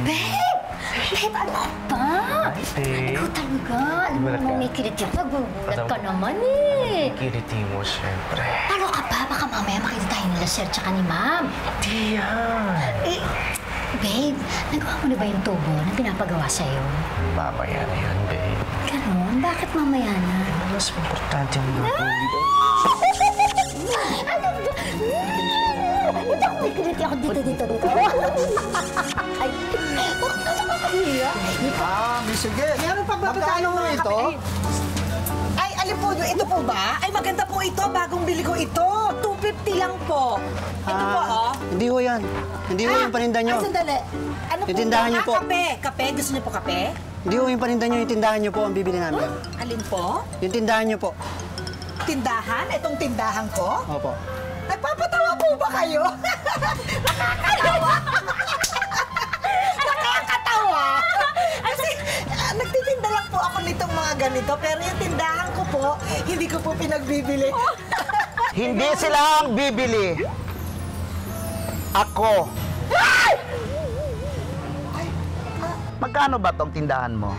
Babe, ano ka ba? Ikaw talaga. Alam mo naman may kilit yan. Nagugulat ka naman eh. Kiliti mo, siyempre. Ano ka ba? Baka mamaya makita tayo nila Sir tsaka ni Ma'am. Di yan. Eh, babe, nagawa mo na ba yung tubo na pinapagawa sa'yo? Mamaya na yun, babe. Ganun? Bakit mamaya na? Mas importante yung luto dito. Ano ba? Hindi ako may kilit ako dito. Ay, bakit ka nakakahiya? Sige. Meron pa ba magkano mo ito? Ay, alin po, ito po ba? Ay, maganda po ito. Bagong bili ko ito. 250 lang po. Ito po, oh. Hindi ho yan. Hindi ho yung paninda nyo. Ay, sandali. Ano Yung tindahan niyo po. Kape. Kape? Gusto niyo po kape? Hindi ho yung paninda nyo, yung tindahan nyo po ang bibili namin. Alin po? Yung tindahan nyo po. Tindahan? Itong tindahan ko? Opo. Nagpapatawa po ba kayo? Nakakatawa! Nakakatawa! Kasi nagtitinda lang po ako nitong mga ganito, pero yung tindahan ko po, hindi ko po pinagbibili. Hindi sila ang bibili. Ako. Magkano ba tong tindahan mo?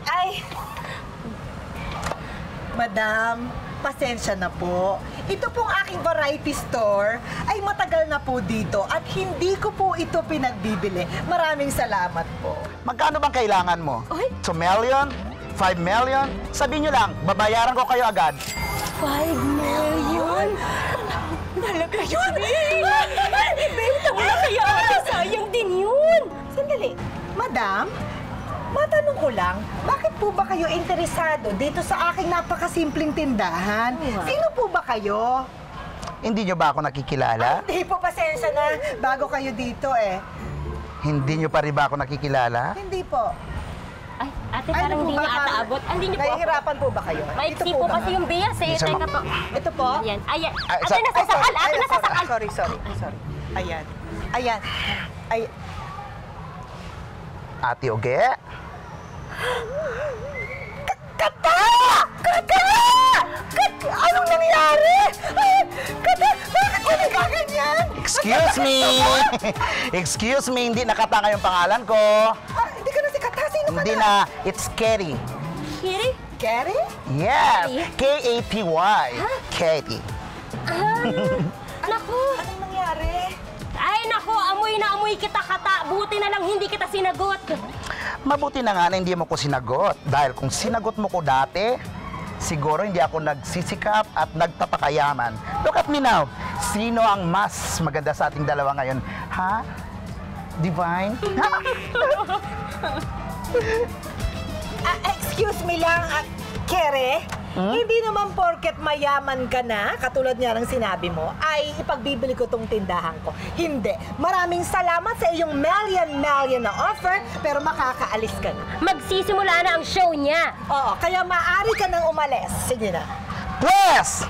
Ay! Madam, pasensya na po. Ito pong aking variety store ay matagal na po dito at hindi ko po ito pinagbibili. Maraming salamat po. Magkano bang kailangan mo? 2 million? 5 million? Sabihin nyo lang, babayaran ko kayo agad. 5 million? Malaga yun! Ibenta mo na kaya ate, sayang din yun. Sandali. Madam, matanong ko lang, bakit po ba kayo interesado dito sa aking napakasimpleng tindahan? Sino po ba kayo? Hindi nyo ba ako nakikilala? Hindi po, pasensya na. Bago kayo dito eh. Hindi nyo pa rin ba ako nakikilala? Hindi po. Ay, ate, parang hindi niya ata abot. Hindi niyo po. Nahihirapan po ba kayo? Maiksi Ito po ba? kasi yung bias eh. Isa Teka po. Ito po? Ayan. Ayan. Ay, Ate, nasasakal. Ate, Ay, nasasakal. Sorry. Ayan. Ayan. Ay, Ate Oge? Kata! Anong nangyari? Kata, bakit ka nagkaganyan? Excuse me! Excuse me, hindi nakatanga yung pangalan ko. Hindi ka na si Kata. Sino ka Hindi na? na, it's Katie. Kiri? Gary? Yes! K-A-T-Y. Katie. Naku. Anong nangyari? Ay, naku. Amoy na amoy kita, Kata. Buti na lang hindi kita sinagot. Mabuti na nga na hindi mo ko sinagot. Dahil kung sinagot mo ko dati, siguro hindi ako nagsisikap at nagpapakayaman. Look at me now. Sino ang mas maganda sa ating dalawa ngayon? Ha? Divine? Excuse me lang, Kere. Hindi naman porket mayaman ka na, katulad nga ng sinabi mo, ay ipagbibili ko tong tindahan ko. Hindi. Maraming salamat sa iyong million na offer, pero makakaalis ka na. Magsisimula na ang show niya. Oo, kaya maaari ka nang umalis. Sige na. Pwes!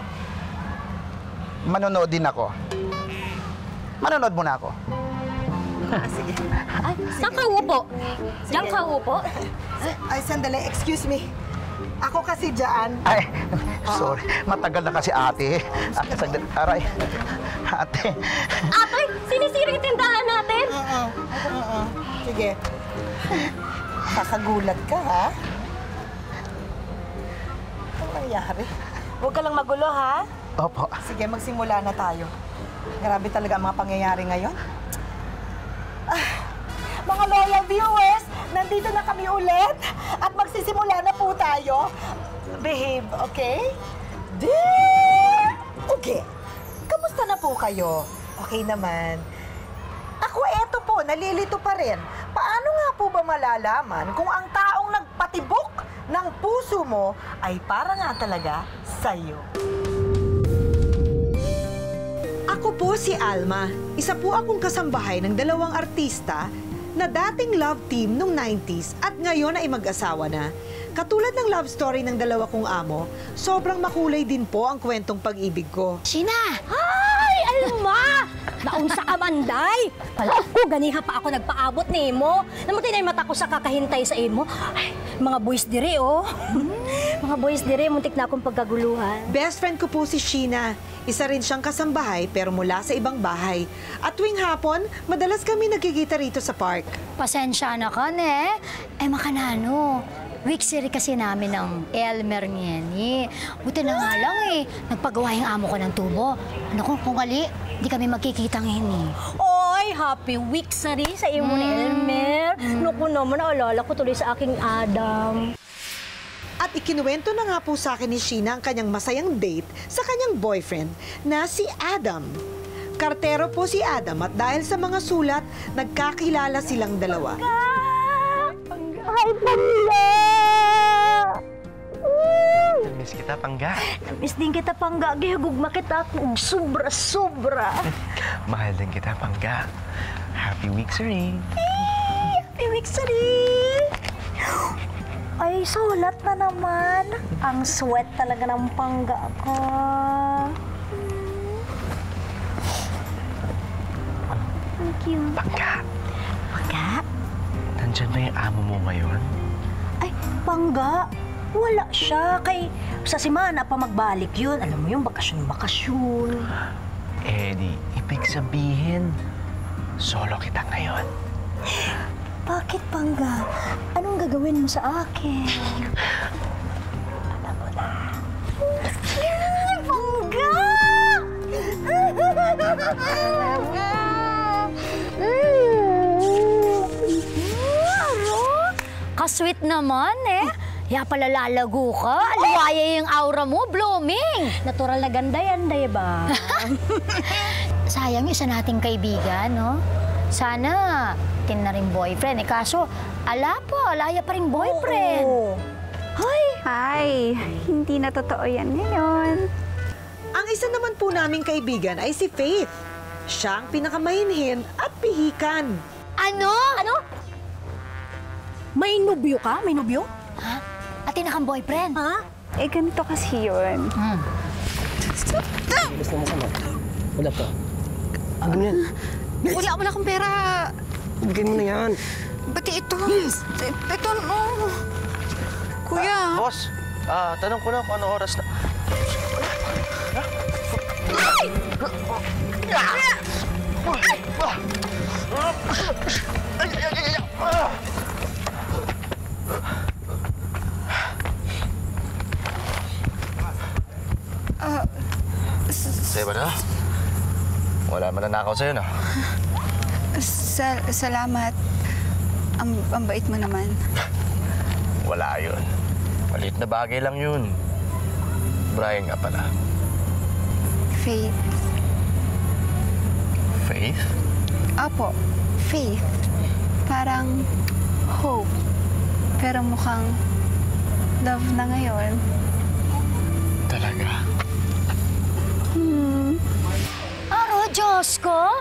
Manonood din ako. Manonood muna ako. Sige. Ay, saan ka upo? Diyan ka upo? Ay, sandali. Excuse me. Ako kasi dyan. Ay, sorry. Matagal na kasi ate. Aray. Ate. Ate, sinisiring tindahan natin. Sige. Kakagulat ka, ha? Anong nangyari? Huwag ka lang magulo, ha? Opo. Sige, magsimula na tayo. Grabe talaga ang mga pangyayari ngayon. Mga loyal viewers, nandito na kami ulit at magsisimula na po tayo. Behave, okay? Dear! Okay. Kamusta na po kayo? Okay naman. Ako, eto po, nalilito pa rin. Paano nga po ba malalaman kung ang taong nagpatibok ng puso mo ay para nga talaga sa'yo? Ako po si Alma. Isa po akong kasambahay ng dalawang artista na dating love team nung 90s at ngayon ay mag-asawa na. Katulad ng love story ng dalawa kong amo, sobrang makulay din po ang kwentong pag-ibig ko. Sheena! Ay, Alma! Naun sa kamanday. Pala ko, ganiha pa ako nagpaabot ni mo. Namuti na yung mata ko sa kakahintay sa imo. Ay, mga boys dire, oh. Mga boys dire, muntik na akong pagkaguluhan. Best friend ko po si Sheena. Isa rin siyang kasambahay pero mula sa ibang bahay. At tuwing hapon, madalas kami nagkikita rito sa park. Pasensya na ka, ne? Eh, makanano. Week-siri kasi namin ng Elmer niyan, eh. Buti na nga lang, eh. Nagpagawa yung amo ko ng tubo. Ano kung gali, di kami magkikita ngayon, eh. Oy, happy week sari sa imo ni Elmer. Naku naman, naalala ko tuloy sa aking Adam. At ikinuwento na nga po sa akin ni Sheena ang kanyang masayang date sa kanyang boyfriend na si Adam. Kartero po si Adam at dahil sa mga sulat, nagkakilala silang dalawa. Ay, Pangga! Miss kita, Pangga. Namiss din kita, Pangga. Gihagugma kita ako. Sobra-sobra. Mahal din kita, Pangga. Happy week, Siri. Happy week, Sari! Ay, sulat na naman. Ang sweat talaga ng Pangga ko. Thank you. Pangga, Pangga? nandyan ba yung amo mo ngayon? Ay, Pangga, wala siya. Kay sa simana pa magbalik yun. Alam mo yung bakasyon. Eh, di, ibig sabihin, solo kita ngayon. Bakit, Pangga? Anong gagawin mo sa akin? Alam mo na. Pangga! Ka-sweet naman, eh. Ya pala lalago ka. Aliwaya yung aura mo, blooming. Natural na ganda yan, ba? Sayang isa nating kaibigan, no? Sana tin na rin boyfriend. Eh, kaso, alaya pa rin boyfriend. Oo. Ay, hindi na totoo yan ngayon. Ang isa naman po naming kaibigan ay si Faith. Siya ang pinakamahinhin at pihikan. Ano? Ano? May nubyo ka? May nubyo? Ha? At tinakang boyfriend? Ha? Eh, ganito kasi yun. Wala akong pera. Bigyan mo na yan. Pati ito. Ito, no. Kuya. Boss, tanong ko lang kung ano oras na... Sa'yo ba na? Wala man nanakaw sa'yo, no? Salamat. Ang bait mo naman. Wala yun. Maliit na bagay lang yun. Brian nga pala. Faith. Faith? Apo, Faith. Parang hope. Pero mukhang love na ngayon. Talaga? Aro, Diyos ko?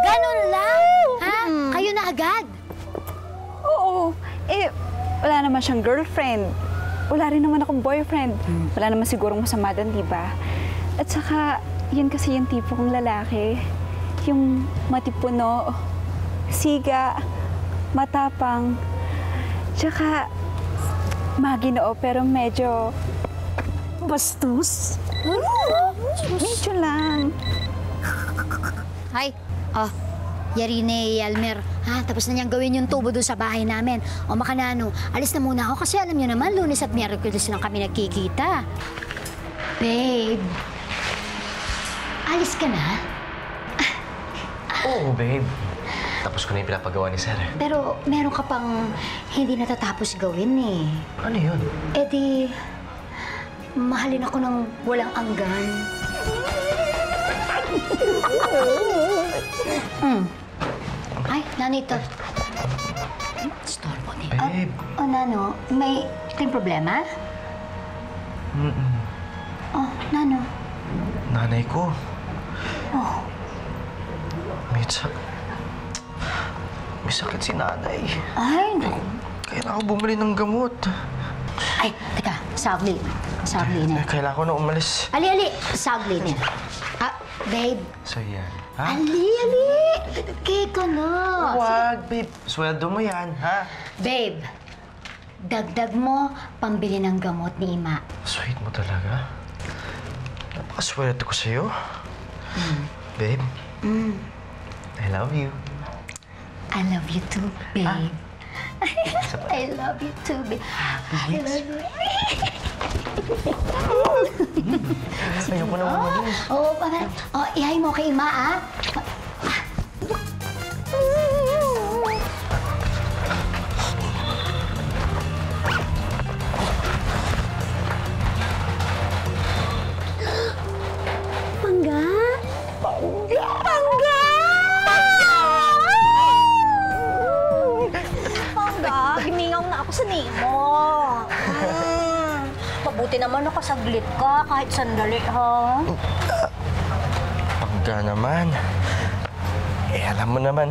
Ganun lang? Ha? Kayo na agad? Oo. Eh, wala naman siyang girlfriend. Wala rin naman akong boyfriend. Wala naman sigurong masama doon, di ba? At saka, yan kasi yung tipo kong lalaki. Yung matipuno, siga, matapang, tsaka maginoo pero medyo bastos. Medyo lang. Ay, Yarine, Elmer, ha? Tapos na niyang gawin yung tubo doon sa bahay namin. O makanano, alis na muna ako kasi alam niyo naman, Lunes at Miyerkules lang kami nagkikita. Babe, alis ka na? Oo, babe. Tapos ko na yung pinapagawa ni Sir. Pero meron ka pang hindi natatapos gawin eh. Ano yun? Eh di, mahalin ako ng walang anggan. Ay, nanito. Storbo niya. Babe. Nano, may kayong problema? Oh, Nano. Nanay ko. Oh, May sakit si nanay. ay, no. Kaya na ako bumili ng gamot. Ay, teka, saglit. Saglit niya. Kailangan ko na umalis. Ali, saglit niya. Babe, So, yan. Ha? Ali! Keka na! Wag, babe. Sweldo mo yan, ha? Babe, dagdag mo pambili ng gamot ni Ima. Sweet mo talaga. Napakaswerte ko sa'yo. Babe, I love you. I love you too, babe. I love you too, babe. I love you. Ayoko na umalis. Oo, para. Oh, ihay mo kay Ima, ah. Pangga? Pangga! Pangga! Pangga, gimingaw na ako sa nemo. Mabuti naman nakasaglit ka kahit sandali, ha? Pagka naman. Alam mo naman,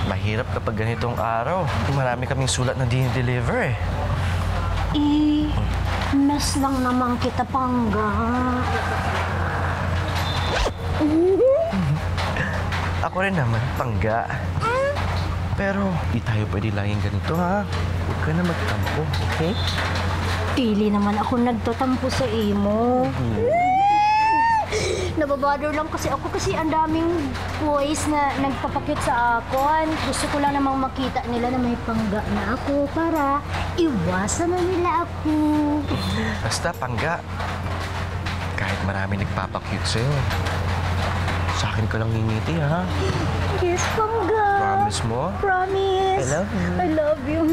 mahirap kapag ganitong araw. Marami kaming sulat na di-deliver, eh. Mess lang naman kita, Pangga. Ako rin naman, Pangga. Pero, di tayo pwede laging ganito, ha? Huwag ka na magtampo, okay? Pili naman ako nagtatampo sa imo. Nababother lang kasi ako kasi ang daming boys na nagpapakit sa akin. Gusto ko lang namang makita nila na may Pangga na ako para iwasan na nila ako. Basta, Pangga. Kahit marami nagpapakyut sa'yo, sa akin ka lang ngingiti, ha? Yes, Pangga. Promise mo? Promise. I love you. I love you.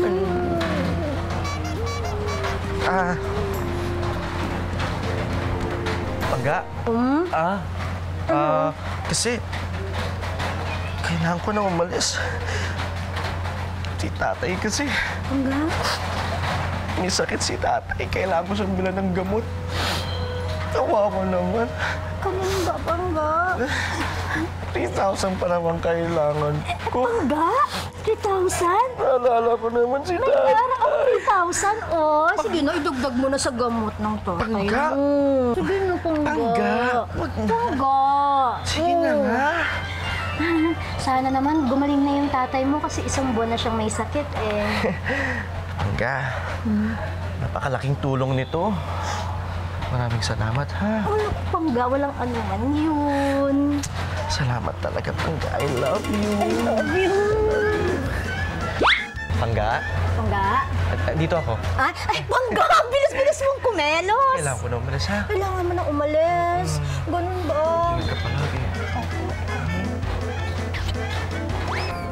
Pangga? Kasi kailangan ko na umalis. Si tatay kasi. Pangga? May sakit si tatay. Kailangan ko siyang bilan ng gamot. Tawa ko naman. Kanina ba, Pangga? 3,000 pa naman kailangan ko. Pangga? 3,000? Naalala ko naman si May tatay. pera ako 3,000, oh. Sige na, idugdag mo na sa gamot ng tatay Pangga? mo. Sige na, Pangga. Pangga? Pangga. Sige na nga. Sana naman gumaling na yung tatay mo kasi isang buwan na siyang may sakit, eh. Pangga, napakalaking tulong nito. Maraming salamat, ha? Ano, Pangga, walang ano man yun. Salamat talaga, Pangga. I love you. I love you. Pangga? Pangga? Dito ako. Ay, Pangga! Bilis-bilis mong kumelos! Kailangan ko na umalis, ha? Kailangan mo na umalis. Ganun ba? Ingat ka palagi.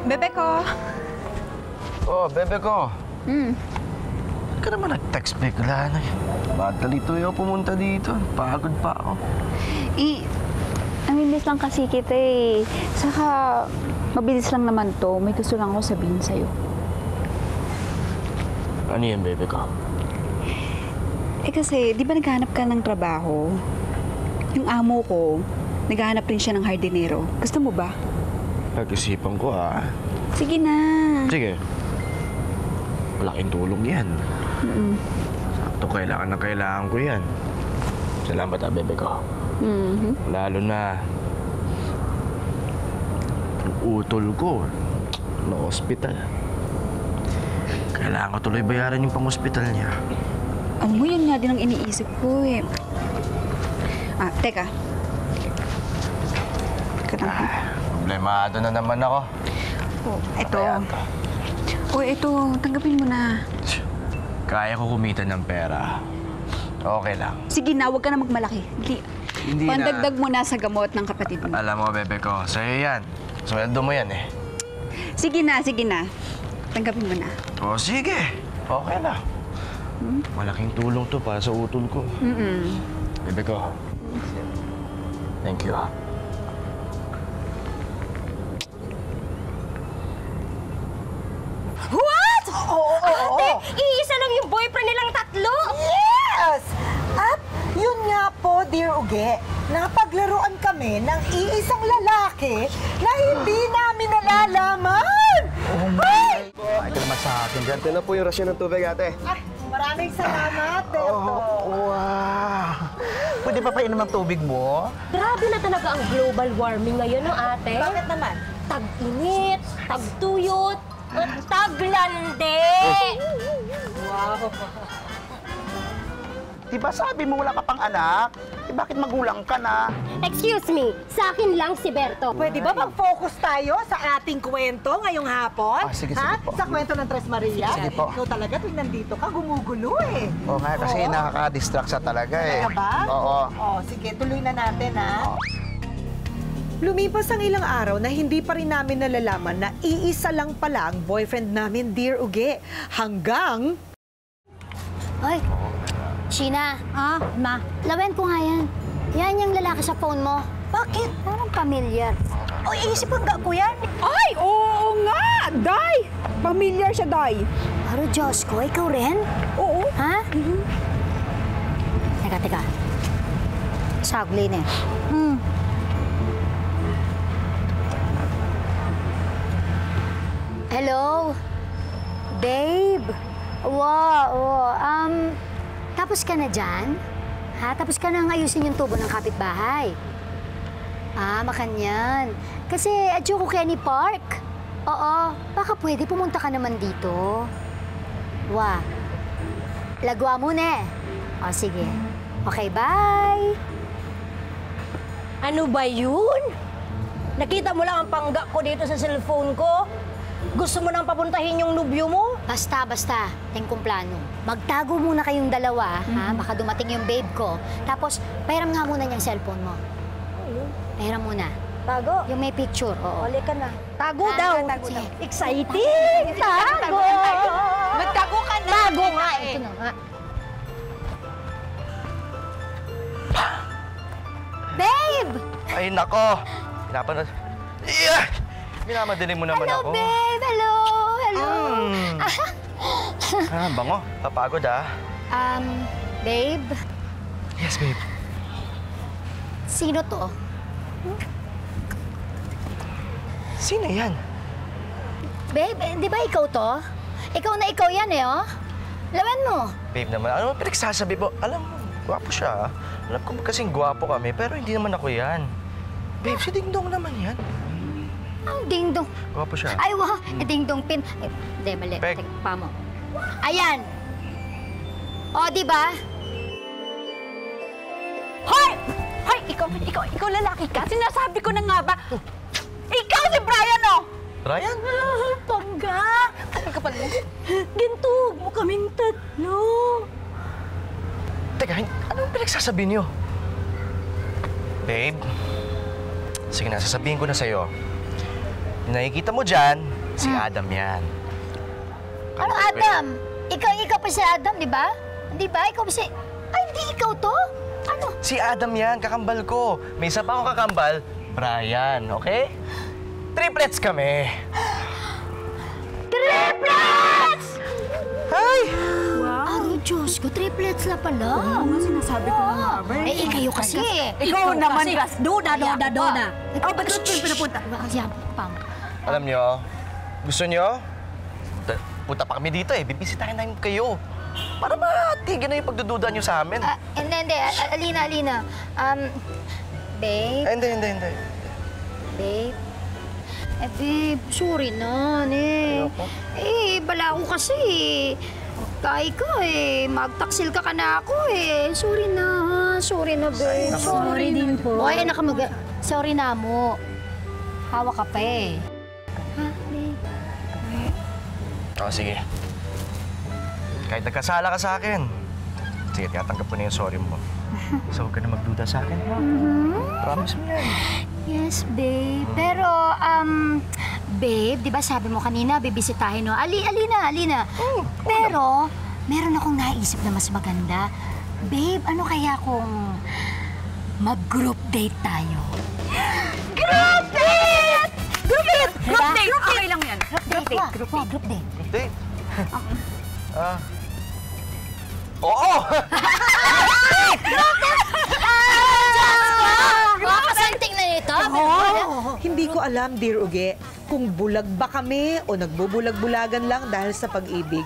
Bebe ko. Oh, bebe ko. Ba't ka naman nag-text bigla na? Madalito yung pumunta dito. Pagod pa ako. Namimiss lang kasi kita eh. Saka, mabilis lang naman to. May gusto lang ako sabihin sa'yo. Ano yan, bebe ko? Eh kasi, di ba naghahanap ka ng trabaho? Yung amo ko, naghahanap rin siya ng hardinero. Gusto mo ba? Pag-isipan ko, ha? Sige na. Sige. Malaking tulong yan. Sakto, kailangan ko yan. Salamat, bebe ko. Lalo na yung utol ko na ospital. Kailangan ko tuloy bayaran yung pang-ospital niya. Ano mo, yun nga din ang iniisip ko eh. Teka. Problemado na naman ako. Ito, tanggapin mo na. Kaya ko kumita ng pera. Okay lang. Sige na, huwag ka na magmalaki. Hindi na. Pandagdag mo na sa gamot ng kapatid mo. Alam mo, bebe ko, sa'yo yan. Sweldo mo yan, eh. Sige na. Tanggapin mo na. O, sige. Okay lang. Malaking tulong to para sa utol ko. Bebe ko. Thank you, ha. What? Oo. Iisa lang yung boyfriend nilang tatlo? Yes! At yun nga po, Dear Uge, napaglaruan kami ng iisang lalaki na hindi namin nalalaman! Ay, ka naman sa akin dyan. Ito na po yung rasyon ng tubig, ate. Maraming salamat, Berto. Wow! Pwede pa painom ng tubig mo? Grabe na talaga ang global warming ngayon, no, ate? Bakit naman? Tag-init, tag-tuyot, at taglande! Wow! Diba sabi mo wala ka pang anak? Eh bakit magulang ka na? Excuse me, sa akin lang si Berto. Pwede ba mag-focus tayo sa ating kwento ngayong hapon? Sige Ha? po. Sa kwento ng Tres Maria? Sige po. Ikaw talaga, tuwing nandito ka, gumugulo eh. Oo nga, kasi Oo. nakaka-distract sa talaga eh. Talaga ba? Oo. Oh, sige, tuloy na natin ha. Lumipas ang ilang araw na hindi pa rin namin nalalaman na iisa lang pala ang boyfriend namin, Dear Uge. Hanggang... Hoy, Sheena, Ah, ma. lawen ko nga yan. Yan yung lalaki sa phone mo. Bakit? Parang familiar. Oy, iisip hangga ko yan. Ay, oo nga! Day! Familiar siya, Day. Pero Diyos ko, ikaw rin? Oo. Ha? Teka. Sagli na eh. Hello? Babe? Wow, tapos ka na dyan? Ha? Tapos ka na ayusin yung tubo ng kapitbahay? Ah, makanyan. Kasi adyo ko Kenny Park. Oo, baka pwede pumunta ka naman dito. Wah, lagwa muna eh. O, sige. Okay, bye! Ano ba yun? Nakita mo lang ang pangga ko dito sa cellphone ko? Gusto mo nang papuntahin yung nubyo mo? Basta, ting kong plano. Magtago muna kayong dalawa, ha? Baka dumating yung babe ko. Tapos, pahiram nga muna niyang cellphone mo. Pahiram muna. Tago. Yung may picture, oo. Uli ka na. Tago Ah, daw. tago daw. Exciting! Tago! Magtago ka na! Tago nga, ito na nga. Babe! Ay, nako! Pinapanood. Yeah! Minamadaling mo naman Hello, ako. babe! Hello! Bango. Papagod ah. Babe? Yes, babe. Sino to? Sino yan? Babe, di ba ikaw to? Ikaw na ikaw yan eh, oh. Lawan mo. Babe naman, ano pinagsasabi mo? Alam mo, gwapo siya ah. Alam ko kasing gwapo kami, pero hindi naman ako yan. Babe, si Ding Dong naman yan. Ang ding-dong. Gwapo siya. Ay, wow. Ding-dong pin. Hindi, mali. Peg. Pa mo. Ayan. O, di ba? Hoy! Hoy, ikaw lalaki ka. Sinasabi ko na nga ba? Ikaw si Brian, oh! Ryan? Pangga! Gintog mo kaming tatlo. Teka, anong pinagsasabi niyo? Babe, sige na, sasabihin ko na sa'yo. Yung nakikita mo dyan, si Adam yan. Ano, Adam? Ikaw pa si Adam, di ba? Di ba? Ikaw pa si... Ay, hindi ikaw to? Ano? Si Adam yan, kakambal ko. May isa pa akong kakambal, Brian, okay? Triplets kami. Triplets! Hi! Wow! Diyos ko, triplets na pala. Ano sinasabi ko na nga ba? Eh, kayo kasi eh. Ikaw naman, kasi. Ras. Doda. Oh, ba't doon pinapunta? Kasi pam. Alam nyo, gusto nyo? Punta pa kami dito eh, bibisitahin namin kayo. Para matigil na yung pagdududa nyo sa amin. Hindi. Alina. Babe? Hindi. Babe? Babe, sorry na, Ayoko. bala ko kasi Kaya ka magtaksil ka na ako Sorry na, babe. Sorry din po. Oy, anak ka sorry na mo. Hawak ka pa Ha, babe? Sige. Kahit nagkasala ka sa akin, sige, tinatanggap ko na yung sorry mo. So, huwag ka na magduda sa akin, ha? Promise mo yan. Yes, babe. Pero, babe, di ba sabi mo kanina, bibisitahin, no? Alina. Pero, meron akong naisip na mas maganda. Babe, ano kaya kung mag-group date tayo? Group date! Group date! Okay lang yan. Group date. Group date? Oo! Kasanting na nito. Hindi ko alam, Dear Uge, kung bulag ba kami o nagbubulag-bulagan lang dahil sa pag-ibig.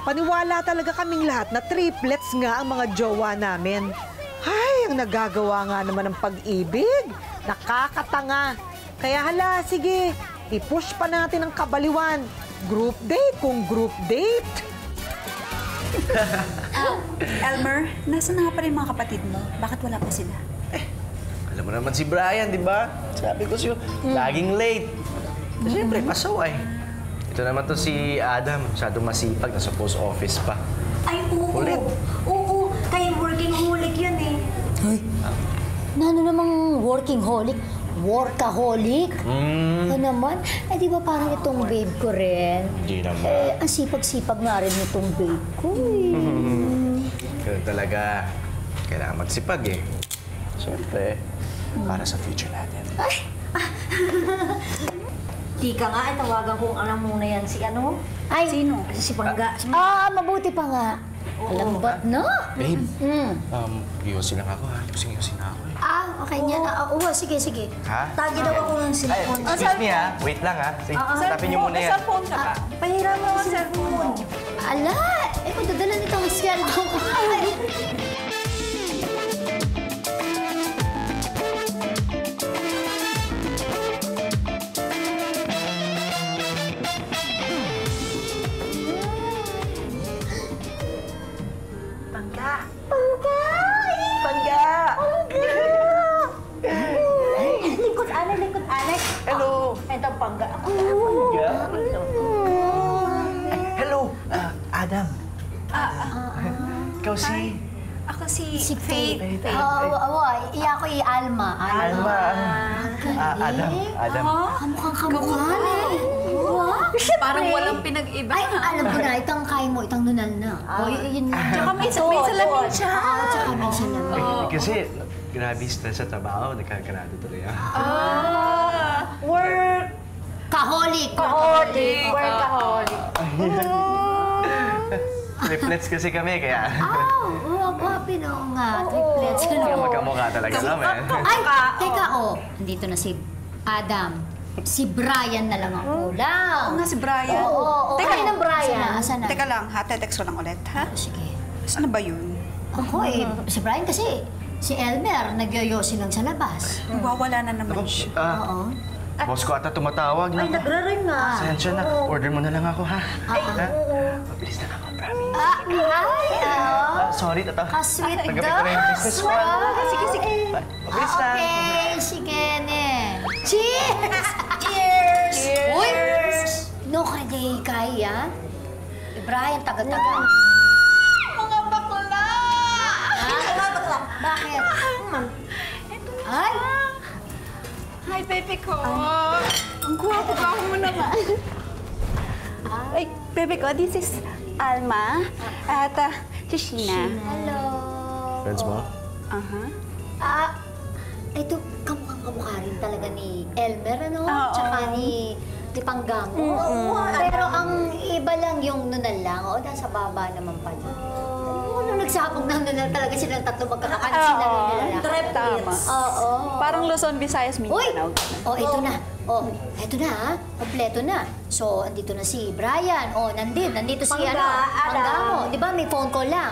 Paniwala talaga kaming lahat na triplets nga ang mga jowa namin. Ay, ang nagagawa nga naman ng pag-ibig. Nakakatanga. Kaya hala, sige, i-push pa natin ang kabaliwan. Group date kung group date. Elmer, nasa na nga pa rin mga kapatid mo? Bakit wala pa sila? Alam mo naman si Brian, di ba? Sabi ko sa'yo, laging late. Siyempre, pasaway. Ito naman to si Adam, masyadong masipag, nasa post office pa. Ay, oo. Ulit. Oo, kaya working holic yan eh. Ay, nano namang working holic? Workaholic? Ano naman? Eh, di ba parang itong babe ko rin? Hindi naman. Eh, ang sipag-sipag nga rin itong babe ko eh. Ganun talaga. Kailangan magsipag eh. Siyempre, para sa future natin. Di ka nga, tawagan kong alam muna yan si ano? Ay, Sino? Si Pangga. mabuti pa nga. Lambat na. Babe, iusin lang ako ha. Iusin na ako eh. Okay niya. Oo, sige. Ha? Tagi daw ako ng Ay, cellphone. excuse me ha. Wait lang ha. Sige, tapin niyo muna yan. Cellphone ka ba? Pahiram mo ang cellphone. Ala, madadala nito ang cellphone ko. Likod anay. Hello. Ito Pangga. Hello, Adam. Ikaw si... Ako si Faith. Iya ko Alma. Alma. Adam. Mukhang kamukha eh. Parang walang pinag-iba. Ay, alam ko na, itang kain mo, itang nunal na. Yun nga. Tsaka may salamin siya. Tsaka may salamin. Kasi, grabe stress sa trabaho. Nagkakarado tuloy ah. Kaholic. Workaholic. Triplets kasi kami, kaya... Guwapin o nga. Triplets. Kaya magkamukha talaga kami. Ay, teka, nandito na si Adam. Si Brian na lang ang kulang. Oo nga, si Brian. Oo. Teka, Ay, ng Brian. Asan na? Teka lang, ha? Text ko lang ulit, ha? Sige. Ano ba yun? Ako si Brian kasi, si Elmer, nagyoyosi lang sa labas. Nagwawala na naman siya. Oo. Boss ko ata tumatawag na. Nagraring nga. Sensya na. Order mo na lang ako, ha? Mabilis na ako, promise. Sorry, tata. Sweet Tagabi daw. ko na yung business ko. Sige. Mabilis na. Okay, sige ne. Cheers! Cheers! Uy! No kaday kaya. Brian, taga-taga. Mga bakla! Bakit? Ay! Hi, baby ko. Ang gwapo-gwapo mo naman. Ay, bebe ko, this is Alma at si Sheena. Hello. Friends mo? Ito, kamukha rin talaga ni Elmer, ano? Oo. Tsaka ni Panggamo. Pero ang iba lang yung nunal lang. Nasa baba naman pala. Nung nagsabog ng nunal talaga silang tatlo magkakakansin na rin nila. Tama. Oo. Parang Luzon, Visayas, Uy! Mindanao. Ito na. Ito na ha. Kompleto na. So, andito na si Brian. Nandito si Panggamo. Di ba may phone call lang?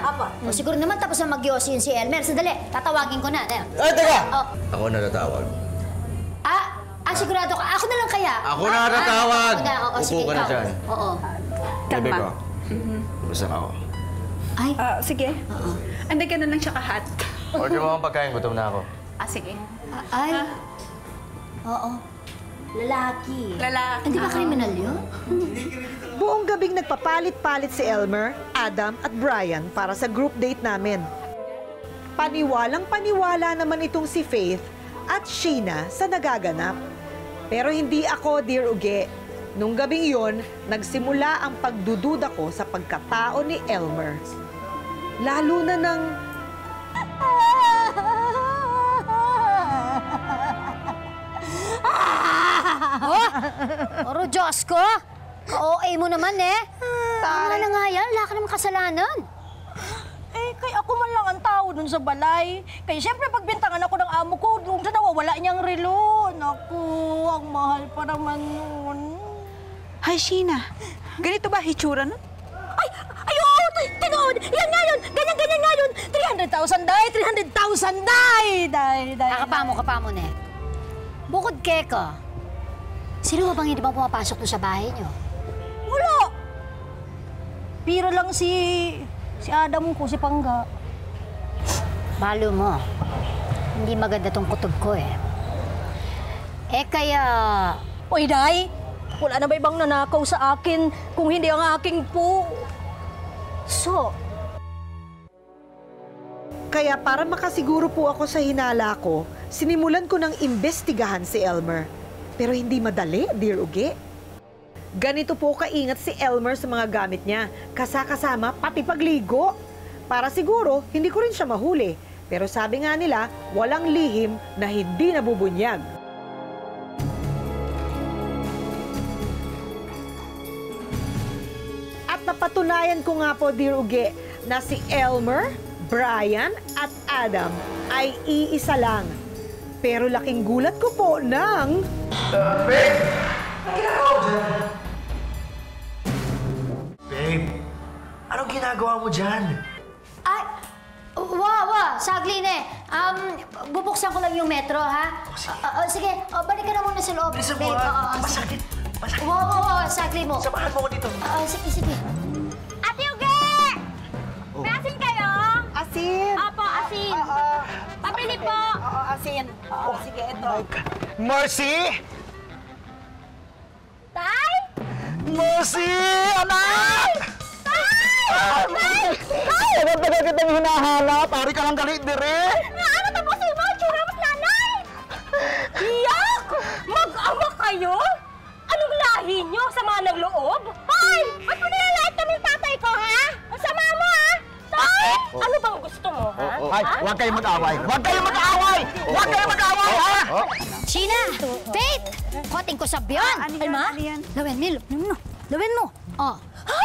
Siguro naman tapos na mag-yosin si Elmer. Sandali, tatawagin ko na. Ay, teka! Ako na tatawag. Sigurado ka. Ako na lang kaya. Ako na tatawag! Upo Upo ka na dyan. Oo. Bebe ko. Basta ako. Ay. Sige. Anday ka na lang siya kahat. Order mo akong pagkain. Gutom na ako. Sige. Ay. Oo. Lalaki. Lalaki. Hindi ba kriminal yun? Buong gabing nagpapalit-palit si Elmer, Adam at Brian para sa group date namin. Paniwalang-paniwala naman itong si Faith at Sheena sa nagaganap. Pero hindi ako, Dear Uge. Nung gabing yon, nagsimula ang pagdududa ko sa pagkatao ni Elmer. Lalo na ng... Oro, Diyos ko! Ka-OA mo naman eh. Tama na nga yan. Wala ka namang kasalanan. Kay ako man lang ang tao dun sa balay. Kaya siyempre pagbintangan ako ng amo ko, doon sa nawawala niyang relo. Naku, ang mahal pa naman nun. Hi, Sheena. Ganito ba hitsura nun? Ay, sahod. Yan nga yun. Ganyan nga yun. 300,000, day. 300,000, day. Kapamo na eh. Bukod keka, sino ba bang hindi ba pumapasok doon sa bahay niyo? Wala. Pira lang si Adam ko, si Pangga. Balo mo, hindi maganda tong kutob ko eh. Eh kaya... Oy, day. Wala na ba ibang nanakaw sa akin kung hindi ang aking po? So, Kaya para makasiguro po ako sa hinala ko, sinimulan ko ng imbestigahan si Elmer. Pero hindi madali, Dear Uge. Ganito po kaingat si Elmer sa mga gamit niya, kasama pati pagligo. Para siguro, hindi ko rin siya mahuli. Pero sabi nga nila, walang lihim na hindi nabubunyag. At napatunayan ko nga po, Dear Uge, na si Elmer, Brian at Adam ay iisa lang. Pero laking gulat ko po ng... Babe! Anong ginagawa mo dyan? Babe, anong ginagawa mo dyan? Ay! Sagli na eh. Bubuksan ko lang yung metro, ha? Sige, balik ka na muna sa loob. Bilisan mo, babe. masakit. Masakit. Sagli mo. Samahan mo ko dito. Sige. Ate Uge! May asin kayo? Asin! Apo, asin. Pabili po. Oo, asin. Sige, ito. Mercy! Tay? Mercy! Anak! Ay! Tagal kitang hinahanap. Pari ka lang galit dire. Ano tapusin mo? Tsura mas nanay! Iyak! Mag-ama kayo? Anong lahi nyo? Sama ng loob? Hoy! Ba't mo nilalait kami tatay ko, ha? Ang sama mo, ha? Tay! Ano bang gusto mo, ha? Ay, huwag kayong mag-away. Huwag kayong mag-away! Huwag kayong mag-away, ha? Sheena! Faith! Koting ko sa biyon! Ano yan? Alma? Ano yan? Lawin mo. Oh. Ha?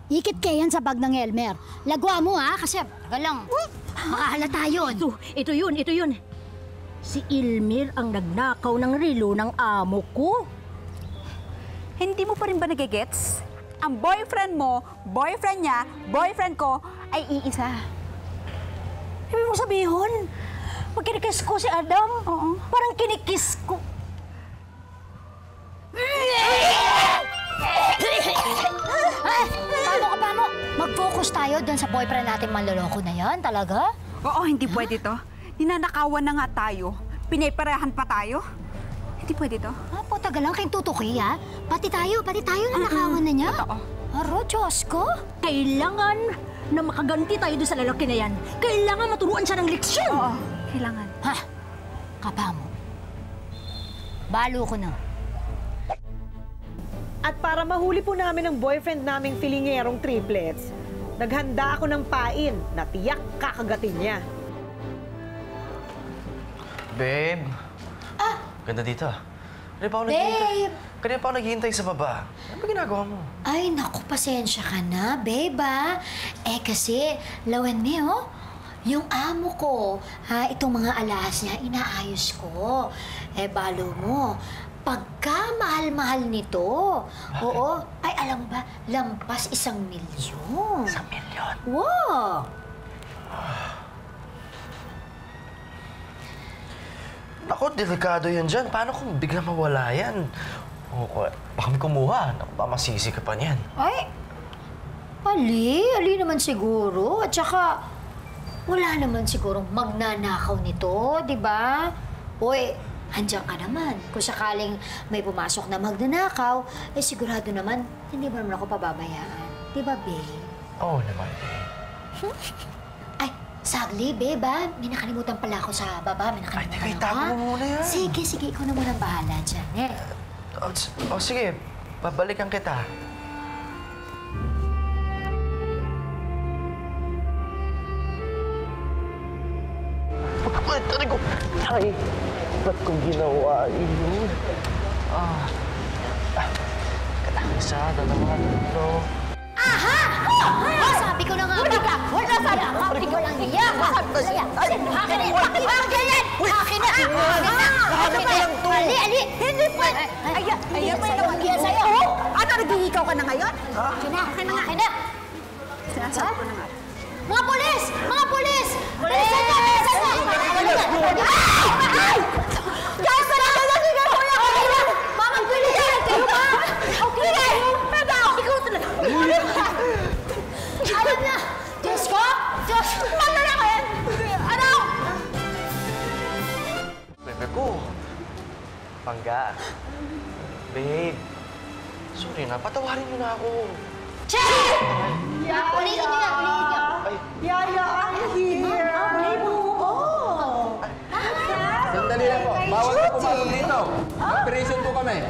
Ikit kayo yan sa bag ng Elmer. Lagwa mo, ha? Kasi, taga lang. Makahalata yun. Ito yun. Si Ilmir ang nagnakaw ng relo ng amo ko. Hindi mo pa rin ba nagigets? Ang boyfriend mo, boyfriend niya, boyfriend ko, ay iisa. Ibig mo sabihin, pag kinikiss ko si Adam, parang kinikiss ko. Paano? Mag-focus tayo dun sa boyfriend natin manloloko na yan, talaga? Oo, hindi pwede to. Ninanakawan na nga tayo. Pinayparehan pa tayo. Hindi pwede to. Tagal lang kayong tutuki, ha? Pati tayo na nakawan na niya. Totoo. Aro, Diyos ko. Kailangan na makaganti tayo doon sa lalaki na yan. Kailangan maturuan siya ng leksyon. Oo, kailangan. Ha? Kapa mo. Balo ko na. At para mahuli po namin ang boyfriend naming filingerong triplets, naghanda ako ng pain na tiyak kakagatin niya. Babe. Ganda dito. Kanina pa ako naghihintay sa baba. Ano ba ginagawa mo? Ay, naku, pasensya ka na, babe, ha? Eh, kasi, lawan niyo, yung amo ko, itong mga alas niya, inaayos ko. Eh, balo mo, pagka mahal-mahal nito, oo, ay, alam mo ba, lampas 1 milyon. 1 milyon? Wow! Naku, delikado yan dyan. Paano kung bigla mawala yan? Baka may kumuha. Naku, ba masisi ka pa niyan? Ay, ali naman siguro. At saka, wala naman sigurong magnanakaw nito, di ba? Uy, handyan ka naman. Kung sakaling may pumasok na magnanakaw, eh sigurado naman, hindi mo naman ako pababayaan. Di ba, babe? Oo naman, babe. Ay, sagli, babe, ha? May nakalimutan pala ako sa baba. May nakalimutan Ay, teka, ako, itago ha? mo muna yan. Sige, ikaw na muna bahala dyan, eh. Sige. Babalikan kita. Taray ko! Ay, ba't kong ginawa yun? Isa, dalawa, tatlo. Aha! Sabi ko na nga. Wala sana. Sabi ko lang niya. Akin na. Ali. Hindi po. Ayan pa naman yan sa'yo. Ano, naghihikaw ka na ngayon? Akin na. Sinasabi ko na nga. Mga pulis! Mga pulis! Bilisan niyo! Bilisan niyo! Ay! Guys, talaga na sige, kuya! Mama, bilisan! Kayo ba? Okay! Ikaw talaga! Alam na! Diyos ko! Diyos! Malala ka yan! Ano? Bebe ko. Pangga. Babe. Sorry na, patawarin niyo na ako. Che! Ulitin niyo yan! Ulitin niyo! Ay, Yaya, I'm here. Sandali lang po. Bawal na pumasok dito. Operation po kami.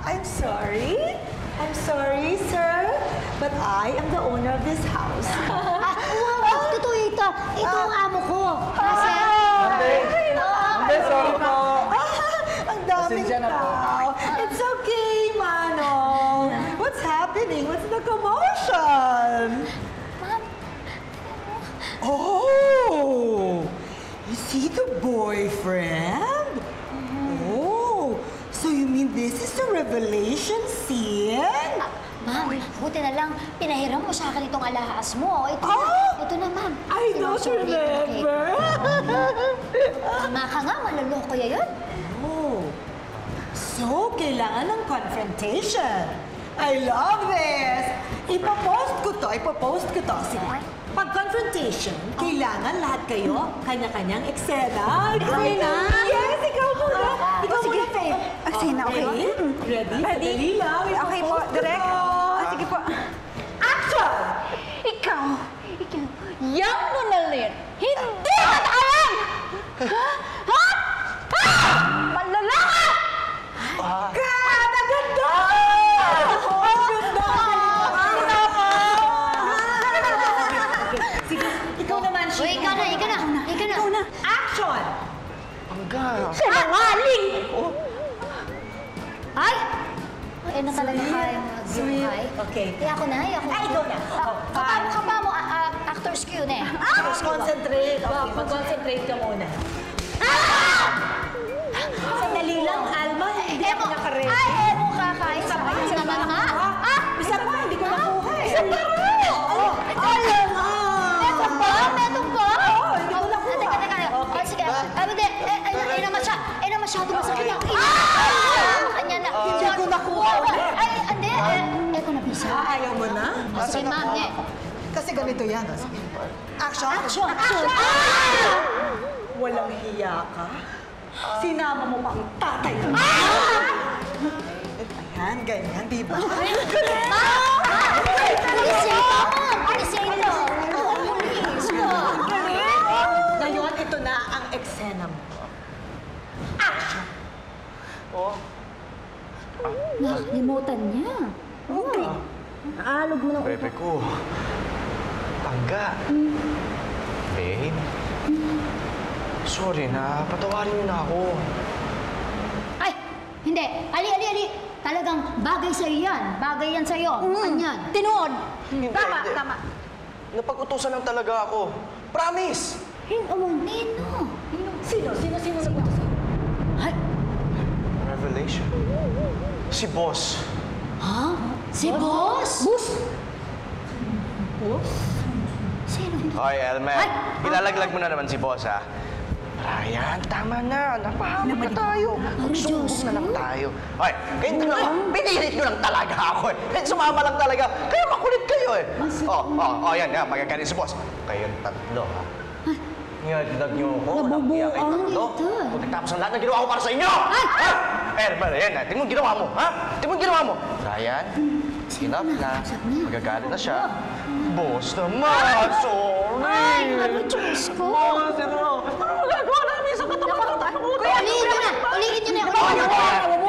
I'm sorry. I'm sorry, sir. But I am the owner of this house. Totoo ito. Ito ang amo ko. Kasi... Hindi, sorry po. Ang daming Pasensya na po. tao. It's okay, Manong. What's happening? What's the commotion? Oh! Is he the boyfriend? Oh! So you mean this is the revelation scene? Ma'am, buti na lang, pinahiram mo sa akin itong alahas mo. Ito na, ito na, ma'am. I don't remember. Tama ka nga, maluloko yan. Oh. So, kailangan ng confrontation. I love this! Ipopost ko to. Sige. Pag confrontation, kailangan lahat kayo, kanya-kanyang eksena. Eksena? Yes, ikaw muna. Ikaw muna, Faith. Eksena, okay? Ready? Ready lang. Okay po, direct. Sige po. Action! Ikaw, yang nunalit, hindi mataalam! Ha? Ha? Malalaka! God, ang ganda! Ang ganda! Sige, ikaw naman, O, ikaw na, ikaw na. Ikaw na. Action! Sinangaling! Ay! Ay, na talaga kaya mag-buhay. Okay. Kaya ako na, ako. Ay, ikaw na. Kapa mo, actors cue na eh. Concentrate. Mag-concentrate ka muna. Sandali lang, Alma. Hindi ako nakaredy. Ay, emo ka, Kai. Sabay naman ka. Isa pa, hindi ko nakuha eh. Isa pa! Alam mo! Meto pa? Meto pa? Hindi ko nakuha. Teka. Oh, sige. Hindi. Ay, na masyado masakit ako. Kanya na. Hindi ko nakuha. Ay, hindi. Eto na, bisa. Ayaw mo na? Sige, ma'am. Kasi ganito yan. Sige. Action! Action! Walang hiya ka. Sinama mo pang tatay ko. Ayan, ganyan, di ba? Ngayon, ito na ang eksena mo. Action! Nakalimutan niya. Okay. Naalog mo ng Bebe ko. Pangga. Babe. Sorry na, patawarin niyo na ako. Ay! Hindi! Ali! Talagang bagay sa'yo yan. Bagay yan sa'yo. Kanyan. Tinood! Hindi. Napag-utusan lang talaga ako. Promise! Nino. Sino nag-utos? Ay! Revelation. Si Boss. Ha? Si Boss? Boss? Sino? Hoy, Elmer. Ay! Ilalaglag mo na naman si Boss, ha? Ryan, tama na. Napahamak na tayo. Magsumbong na lang tayo. Hoy, kayong dalawa, pinilit nyo lang talaga ako eh. Kahit sumama lang talaga. Kaya makulit kayo eh. Yan. Magagaling si Boss. Kayong tatlo, ha? Ngayon, nyo ako. Walang iya kayo tatlo. Kung nagtapos ang lahat na ginawa ko para sa inyo! Ha? Elmer, yan ha. Tingnan mo ginawa mo, ha? Tingnan mo ginawa mo. Ryan, enough na. Magagalit na siya. Boss naman, sorry! Ay, ano Diyos ko? Magagawa namin sa katapat ng Ulihin nyo na! Ulihin nyo na!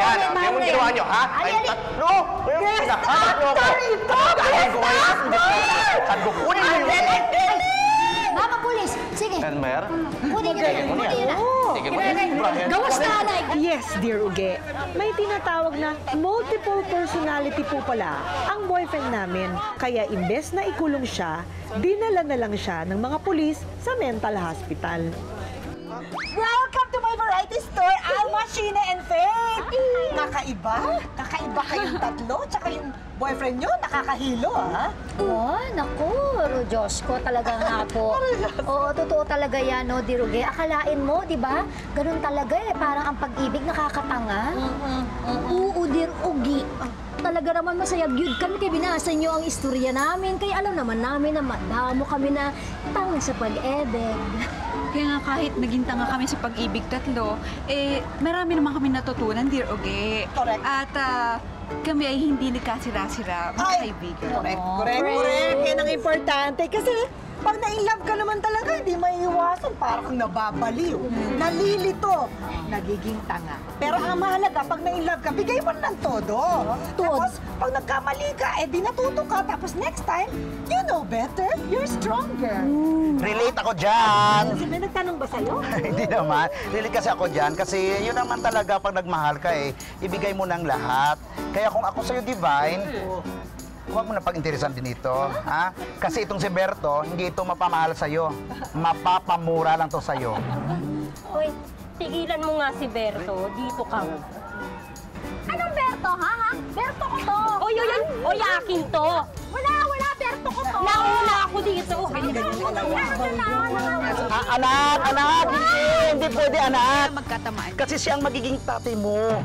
Yan, tingnan mo ginawa nyo, ha? Kayong tatlo! Kayong hinahanap nyo ako! Kaya ko kayo! Saan ko kunin nyo yun? Mama, pulis! Sige! Elmer? Kunin nyo na yan! Kunin nyo na! Sige mo na, Brian. Gawas na, Anay! Yes, dear Uge. May tinatawag na multiple personality po pala ang boyfriend namin. Kaya imbes na ikulong siya, dinala na lang siya ng mga pulis sa mental hospital. Welcome to my variety store, Alma, Sheena, and Faith. Kakaiba? Kakaiba kayong tatlo, tsaka yung boyfriend nyo, nakakahilo, ha? Oh, naku, Diyos ko, talaga nga po. Oo, totoo talaga yan, no, Diruge. Akalain mo, di ba? Ganun talaga eh, parang ang pag-ibig nakakatanga. Oo, Dirugi. Talaga naman masaya gyud kami kay binasa niyo ang istorya namin. Kaya alam naman namin na madamo kami na tanga sa pag-ebig. Kaya nga kahit naging tanga kami sa pag-ibig tatlo, marami naman kami natutunan, Dear Oge. Correct. At kami ay hindi nagkasira-sira, mga kaibigan. Correct. Yan ang importante. Kasi pag na-inlove ka naman talaga, hindi maiiwasan. Parang nababaliw, nalilito, nagiging tanga. Pero ang mahalaga, pag na-inlove ka, bigay mo ng todo. Tapos, pag nagkamali ka, di natuto ka. Tapos next time, you know better, you're stronger. Relate ako dyan. May nagtanong ba sa'yo? Hindi naman. Relate kasi ako dyan. Kasi yun naman talaga pag nagmahal ka ibigay mo ng lahat. Kaya kung ako sa'yo, Divine, huwag mo na pag-interesan din ito, ha? Kasi itong si Berto, hindi ito mapamahal sa'yo. Mapapamura lang to sa'yo. Uy, tigilan mo nga si Berto. Dito ka. Anong Berto, ha? Berto ko to! Oy, akin to. Wala, Berto ko to! Nauna ako dito. Anak! Hindi pwede, anak! Magkatamaan. Kasi siya ang magiging tatay mo.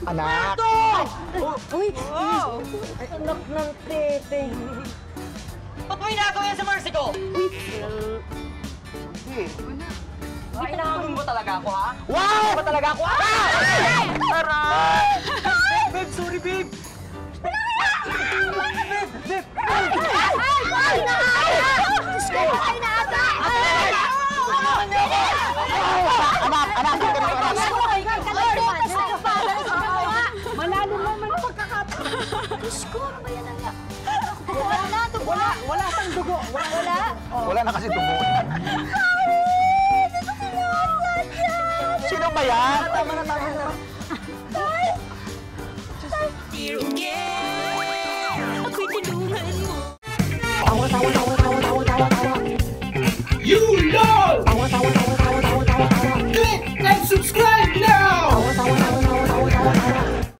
Anak! Uy, Anak ng tete. Ba't mo ginagawa yan sa Mercy ko? Kailangan mo talaga ako, ha? Wow! Ba talaga ako? Babe, sorry, babe. Manalo naman ang pagkakataon. Diyos ko, ano ba yan ang Wala kang dugo. Wala. Wala na kasi dugo. Sino ba yan? Tama na. Ako'y tinungan mo. Tawa.